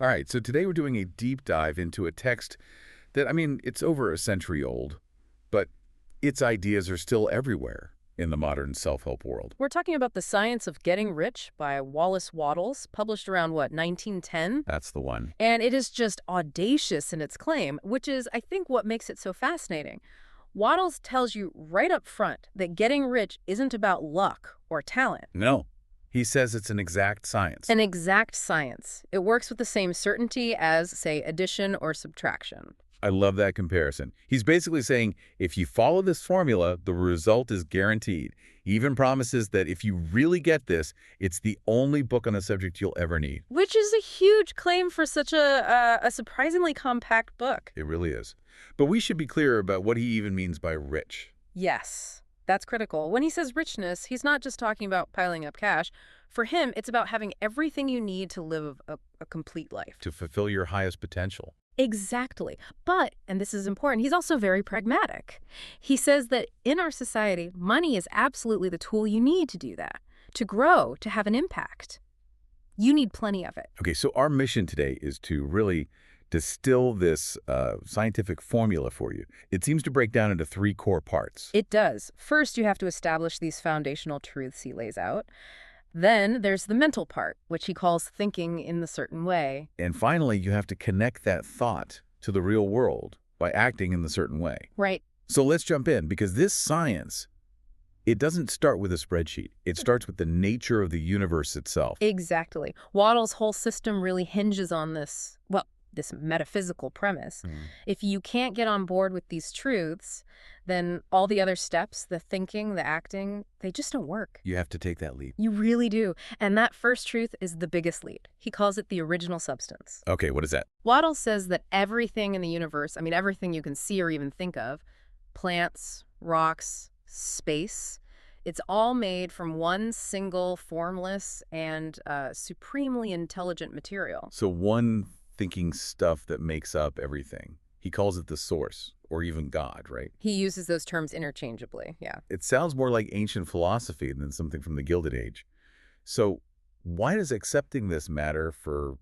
All right, so today we're doing a deep dive into a text that, it's over a century old, but its ideas are still everywhere in the modern self-help world. We're talking about The Science of Getting Rich by Wallace, published around, 1910? That's the one. And it is just audacious in its claim, which is, I think, what makes it so fascinating. Wattles tells you right up front that getting rich isn't about luck or talent. No, he says it's an exact science. An exact science. It works with the same certainty as, say, addition or subtraction. I love that comparison. He's basically saying if you follow this formula, the result is guaranteed. He even promises that if you really get this, it's the only book on the subject you'll ever need. Which is a huge claim for such a surprisingly compact book. It really is. But we should be clear about what he even means by rich. Yes, that's critical. When he says richness, he's not just talking about piling up cash. For him, it's about having everything you need to live a complete life. To fulfill your highest potential. Exactly. But, and this is important, he's also very pragmatic. He says that in our society, money is absolutely the tool you need to do that, to grow, to have an impact. You need plenty of it. Okay, so our mission today is to really distill this scientific formula for you. It seems to break down into three core parts. It does. First, you have to establish these foundational truths he lays out. Then there's the mental part, which he calls thinking in the certain way. And finally, you have to connect that thought to the real world by acting in the certain way. Right. So let's jump in, because this science, it doesn't start with a spreadsheet. It starts with the nature of the universe itself. Exactly. Wattles' whole system really hinges on this, this metaphysical premise. If you can't get on board with these truths, then all the other steps, the thinking, the acting, they just don't work. You have to take that leap. You really do. And that first truth is the biggest leap. He calls it the original substance. Okay, what is that? Wattles says that everything in the universe, everything you can see or even think of, plants, rocks, space, it's all made from one single, formless, and supremely intelligent material. So one thinking stuff that makes up everything. He calls it the source, or even God, right? He uses those terms interchangeably, yeah. It sounds more like ancient philosophy than something from the Gilded Age. So why does accepting this matter for,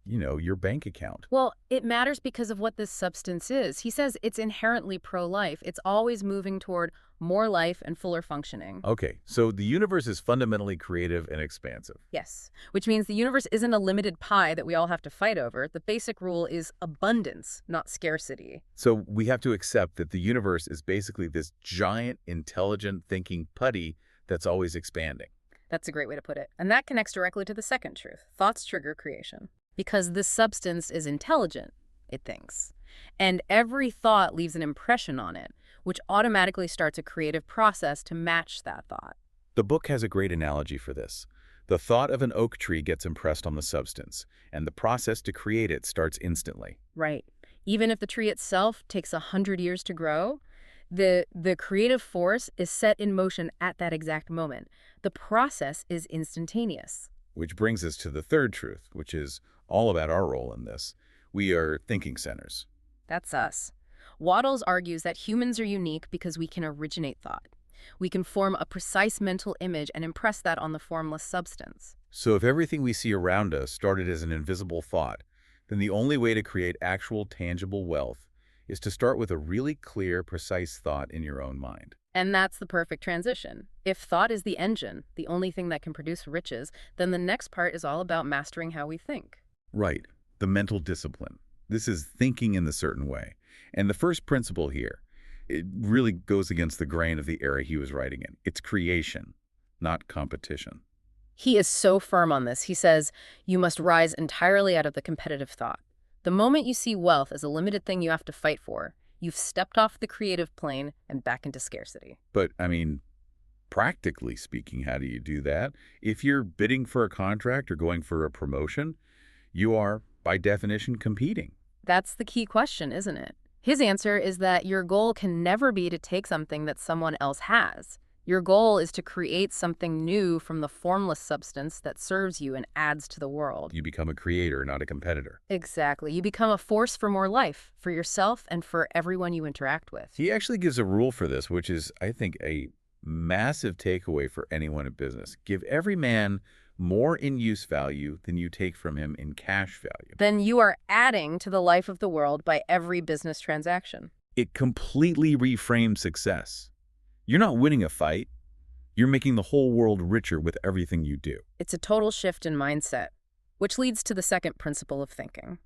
your bank account? Well, it matters because of what this substance is. He says it's inherently pro-life. It's always moving toward more life and fuller functioning. Okay, so the universe is fundamentally creative and expansive. Yes, which means the universe isn't a limited pie that we all have to fight over. The basic rule is abundance, not scarcity. So we have to accept that the universe is basically this giant, intelligent, thinking putty that's always expanding. That's a great way to put it. And that connects directly to the second truth. Thoughts trigger creation. Because this substance is intelligent, it thinks. And every thought leaves an impression on it, which automatically starts a creative process to match that thought. The book has a great analogy for this. The thought of an oak tree gets impressed on the substance, and the process to create it starts instantly. Right. Even if the tree itself takes 100 years to grow, the creative force is set in motion at that exact moment. The process is instantaneous. Which brings us to the third truth, which is all about our role in this. We are thinking centers. That's us. Wattles argues that humans are unique because we can originate thought. We can form a precise mental image and impress that on the formless substance. So if everything we see around us started as an invisible thought, then the only way to create actual tangible wealth is to start with a really clear, precise thought in your own mind. And that's the perfect transition. If thought is the engine, the only thing that can produce riches, then the next part is all about mastering how we think. Right. The mental discipline. This is thinking in the certain way. And the first principle here, it really goes against the grain of the era he was writing in. It's creation, not competition. He is so firm on this. He says, you must rise entirely out of the competitive thought. The moment you see wealth as a limited thing you have to fight for, you've stepped off the creative plane and back into scarcity. But, practically speaking, how do you do that? If you're bidding for a contract or going for a promotion, you are, by definition, competing. That's the key question, isn't it? His answer is that your goal can never be to take something that someone else has. Your goal is to create something new from the formless substance that serves you and adds to the world. You become a creator, not a competitor. Exactly. You become a force for more life, for yourself and for everyone you interact with. He actually gives a rule for this, which is, I think, a massive takeaway for anyone in business. Give every man more in use value than you take from him in cash value. Then you are adding to the life of the world by every business transaction. It completely reframes success. You're not winning a fight. You're making the whole world richer with everything you do. It's a total shift in mindset, which leads to the second principle of thinking.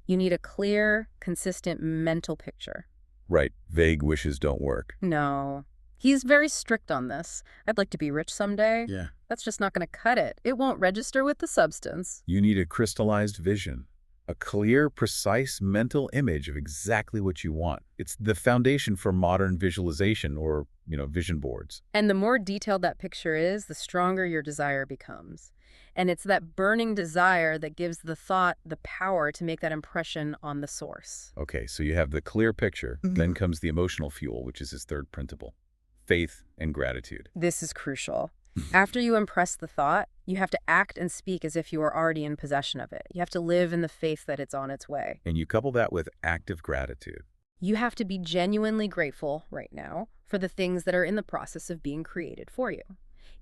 You need a clear, consistent mental picture. Right. Vague wishes don't work. No. He's very strict on this. I'd like to be rich someday. Yeah. That's just not going to cut it. It won't register with the substance. You need a crystallized vision, a clear, precise mental image of exactly what you want. It's the foundation for modern visualization or, vision boards. And the more detailed that picture is, the stronger your desire becomes. And it's that burning desire that gives the thought the power to make that impression on the source. Okay, so you have the clear picture. Then comes the emotional fuel, which is his third principle. Faith and gratitude. This is crucial. After you impress the thought, you have to act and speak as if you are already in possession of it. You have to live in the faith that it's on its way. And you couple that with active gratitude. You have to be genuinely grateful right now for the things that are in the process of being created for you.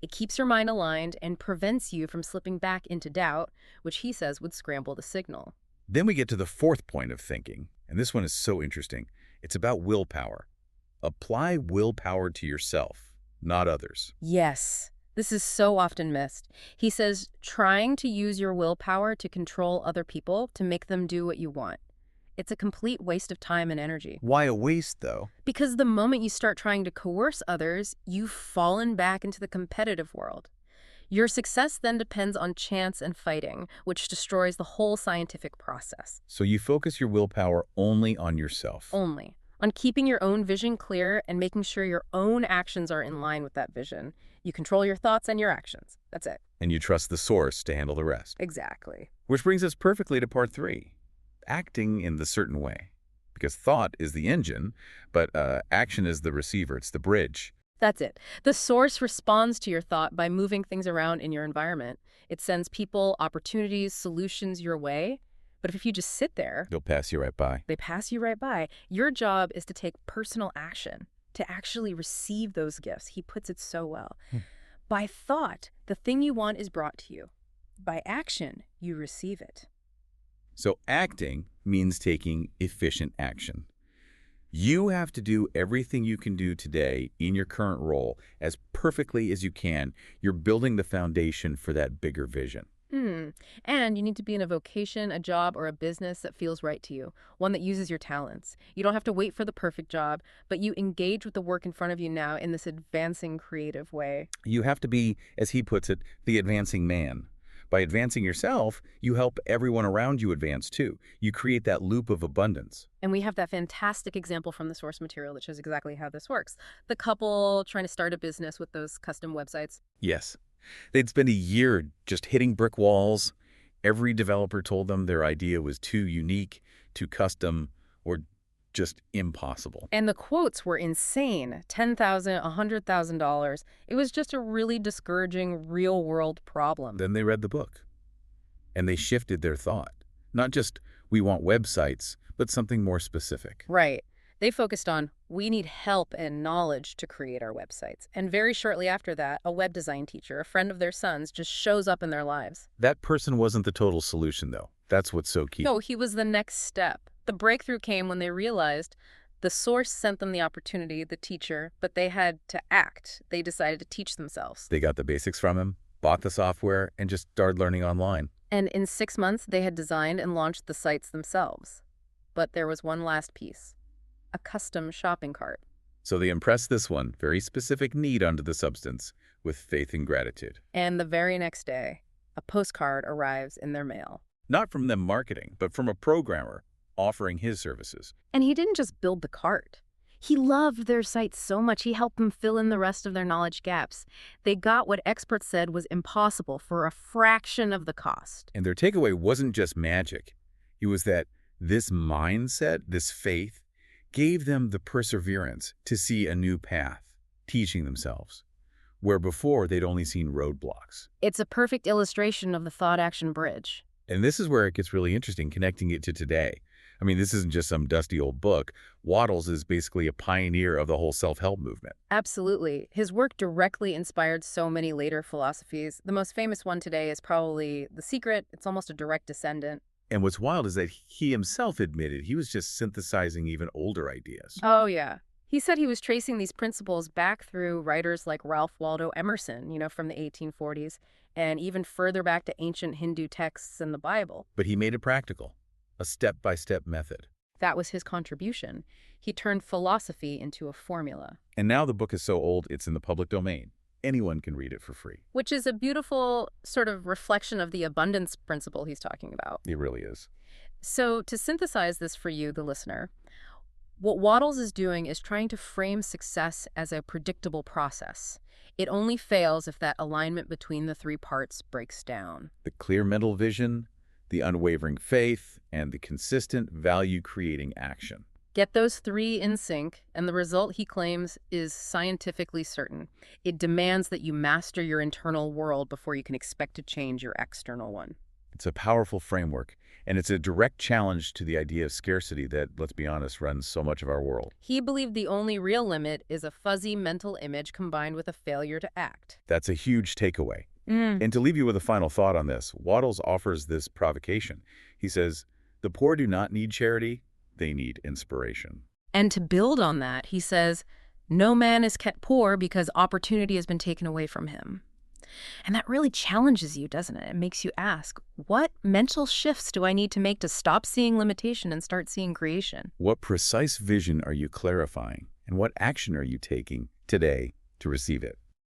It keeps your mind aligned and prevents you from slipping back into doubt, which he says would scramble the signal. Then we get to the fourth point of thinking, and this one is so interesting. It's about willpower. Apply willpower to yourself, not others. Yes, this is so often missed. He says trying to use your willpower to control other people to make them do what you want. It's a complete waste of time and energy. Why a waste, though? Because the moment you start trying to coerce others, you've fallen back into the competitive world. Your success then depends on chance and fighting, which destroys the whole scientific process. So you focus your willpower only on yourself. Only on keeping your own vision clear and making sure your own actions are in line with that vision. You control your thoughts and your actions. That's it. And you trust the source to handle the rest. Exactly. Which brings us perfectly to part 3. Acting in the certain way. Because thought is the engine, but action is the receiver. It's the bridge. That's it. The source responds to your thought by moving things around in your environment. It sends people, opportunities, solutions your way. But if you just sit there, They'll pass you right by. they pass you right by. Your job is to take personal action, to actually receive those gifts. He puts it so well. By thought, the thing you want is brought to you. By action, you receive it. So acting means taking efficient action. You have to do everything you can do today in your current role as perfectly as you can. You're building the foundation for that bigger vision. And you need to be in a vocation, a job, or a business that feels right to you, one that uses your talents. You don't have to wait for the perfect job, but you engage with the work in front of you now in this advancing creative way. You have to be, as he puts it, the advancing man. By advancing yourself, you help everyone around you advance too. You create that loop of abundance. And we have that fantastic example from the source material that shows exactly how this works. The couple trying to start a business with those custom websites. Yes. They'd spend a year just hitting brick walls. Every developer told them their idea was too unique, too custom, or just impossible. And the quotes were insane. $10,000, $100,000. It was just a really discouraging real-world problem. Then they read the book, and they shifted their thought. Not just, we want websites, but something more specific. Right. They focused on, we need help and knowledge to create our websites. And very shortly after that, a web design teacher, a friend of their son's, just shows up in their lives. That person wasn't the total solution, though. That's what's so key. No, he was the next step. The breakthrough came when they realized the source sent them the opportunity, the teacher, but they had to act. They decided to teach themselves. They got the basics from him, bought the software, and just started learning online. And in 6 months, they had designed and launched the sites themselves. But there was one last piece. A custom shopping cart. So they impressed this one, very specific need onto the substance, with faith and gratitude. And the very next day, a postcard arrives in their mail. Not from them marketing, but from a programmer offering his services. And he didn't just build the cart. He loved their site so much he helped them fill in the rest of their knowledge gaps. They got what experts said was impossible for a fraction of the cost. And their takeaway wasn't just magic. It was that this mindset, this faith, gave them the perseverance to see a new path, teaching themselves, where before they'd only seen roadblocks. It's a perfect illustration of the thought-action bridge. And this is where it gets really interesting, connecting it to today. I mean, this isn't just some dusty old book. Wattles is basically a pioneer of the whole self-help movement. Absolutely. His work directly inspired so many later philosophies. The most famous one today is probably The Secret. It's almost a direct descendant. And what's wild is that he himself admitted he was just synthesizing even older ideas. Oh, yeah. He said he was tracing these principles back through writers like Ralph Waldo Emerson, from the 1840s, and even further back to ancient Hindu texts and the Bible. But he made it practical, a step-by-step method. That was his contribution. He turned philosophy into a formula. And now the book is so old, it's in the public domain. Anyone can read it for free. Which is a beautiful sort of reflection of the abundance principle he's talking about. It really is. So to synthesize this for you, the listener, what Wattles is doing is trying to frame success as a predictable process. It only fails if that alignment between the three parts breaks down. The clear mental vision, the unwavering faith, and the consistent value-creating action. Get those three in sync, and the result, he claims, is scientifically certain. It demands that you master your internal world before you can expect to change your external one. It's a powerful framework, and it's a direct challenge to the idea of scarcity that, let's be honest, runs so much of our world. He believed the only real limit is a fuzzy mental image combined with a failure to act. That's a huge takeaway. And to leave you with a final thought on this, Wattles offers this provocation. He says, the poor do not need charity, they need inspiration. And to build on that, he says, no man is kept poor because opportunity has been taken away from him. And that really challenges you, doesn't it? It makes you ask, what mental shifts do I need to make to stop seeing limitation and start seeing creation? What precise vision are you clarifying, and what action are you taking today to receive it?